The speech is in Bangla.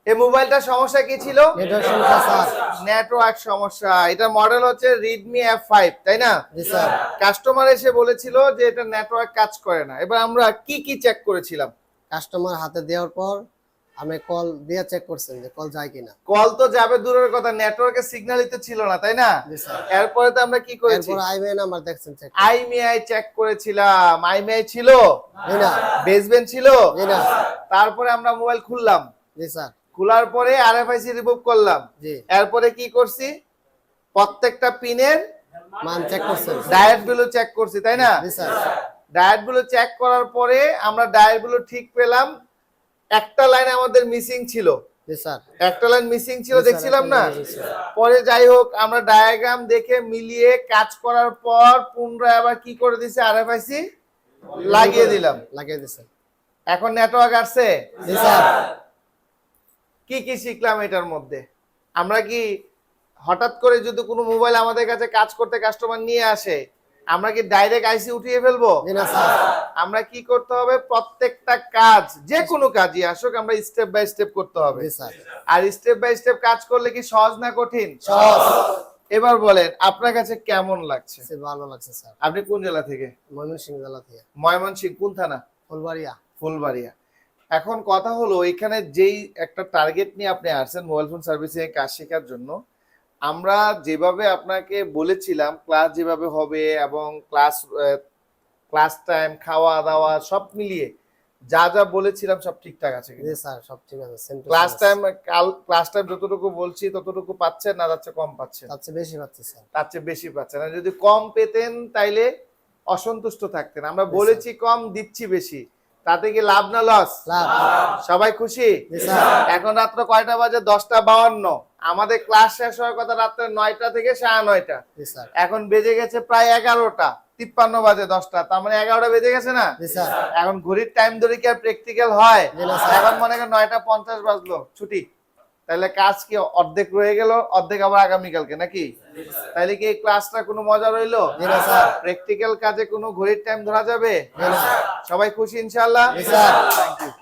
এই মোবাইলটার সমস্যা কি ছিল? নেটওয়ার্ক সমস্যা স্যার। নেটওয়ার্ক সমস্যা। এটা মডেল হচ্ছে Redmi F5, তাই না? জি স্যার। কাস্টমার এসে বলেছিল যে এটা নেটওয়ার্ক কাজ করে না। এবার আমরা কি কি চেক করেছিলাম? কাস্টমার হাতে দেওয়ার পর আমি কল দিয়ে চেক করছেন যে কল যায় কিনা। কল তো যাবে দূরের কথা, নেটওয়ার্কের সিগন্যালই তো ছিল না, তাই না? জি স্যার। এরপরে তো আমরা কি করেছি? এরপর আইএমআই নাম্বার দেখছেন চেক। আইএমআই চেক করেছিলাম। আইএমআই ছিল? জি না। বেসবেন্ড ছিল? জি না। তারপরে আমরা মোবাইল খুললাম। জি স্যার। খোলার পরে আরএফআইসি রিমুভ করলাম। জি। এরপরে কি করছি? প্রত্যেকটা পিনের মান চেক করছেন। ডায়েট গুলো চেক করছি, তাই না? জি স্যার। ডায়েট গুলো চেক করার পরে আমরা ডায়েট গুলো ঠিক পেলাম। একটা লাইন আমাদের মিসিং ছিল। জি স্যার। একটা লাইন মিসিং ছিল, জি স্যার, দেখছিলাম একটা না? লাইন মিসিং ছিল। পরে যাই হোক আমরা ডায়াগ্রাম দেখে মিলিয়ে কাজ করার পর পুনরায় আবার কি করে দিছি, আরএফআইসি লাগিয়ে দিলাম। লাগিয়ে দিছেন। এখন নেটওয়ার্ক আসছে। জি স্যার। কি কি শিখলাম এটার মধ্যে? আমরা কি হঠাৎ করে যদি কোনো মোবাইল আমাদের কাছে কাজ করতে কাস্টমার নিয়ে আসে, আমরা কি ডাইরেক্ট আইসি উঠিয়ে ফেলবো? জি না স্যার। আমরা কি করতে হবে? প্রত্যেকটা কাজ, যে কোনো কাজই আসুক, আমরা স্টেপ বাই স্টেপ করতে হবে। জি স্যার। আর স্টেপ বাই স্টেপ কাজ করলে কি সহজ না কঠিন? সহজ। এবার বলেন আপনার কাছে কেমন লাগছে? ভালো লাগছে স্যার। আপনি কোন জেলা থেকে? ময়মনসিংহ জেলা থেকে। ময়মনসিংহ কোন থানা? ফুলবাড়িয়া। ফুলবাড়িয়া। এখন কথা হলো, এখানে যেই একটা টার্গেট নিয়ে আপনি আসছেন মোবাইল ফোন সার্ভিসিং এর কাজ শেখার জন্য, আমরা যেভাবে আপনাকে বলেছিলাম ক্লাস যেভাবে হবে এবং ক্লাস টাইম, খাওয়া দাওয়া সব মিলিয়ে যা যা বলেছিলাম সব ঠিকঠাক আছে জি কিনা? স্যার, সব ঠিক আছে। ক্লাস টাইম যতটুকু বলছি ততটুকু পাচ্ছেন, না যাচ্ছে কম পাচ্ছেন? তার চেয়ে বেশি পাচ্ছি স্যার। তার চেয়ে বেশি পাচ্ছেন। আর যদি কম পেতেন তাইলে অসন্তুষ্ট থাকতেন। আমরা বলেছি কম, দিচ্ছি বেশি, তাতে কি লাভ না লস? লাভ। সবাই খুশি? জি স্যার। এখন রাত্র কয়টা বাজে? 10:52। আমাদের ক্লাস শেষ হওয়ার কথা রাত্রে 9টা থেকে 9:30। জি স্যার। এখন বেজে গেছে প্রায় 11:53 বাজে 10টা, তার মানে 11টা বেজে গেছে না? জি স্যার। এখন ঘড়ির টাইম ধরে কি আর প্র্যাকটিক্যাল হয়? জি না স্যার। এখন মনে করেন 9:50 বাজলো, ছুটি। তাহলে কাজ কি অর্ধেক রয়ে গেল? অর্ধেক আবার আগামীকালকে নাকি? তাহলে কি এই ক্লাসটা কোনো মজা রইলো? জি না স্যার। প্র্যাকটিক্যাল কাজে কোনো ঘড়ির টাইম ধরা যাবে? জি না। সবাই খুশি ইনশাআল্লাহ? জি স্যার। Thank you.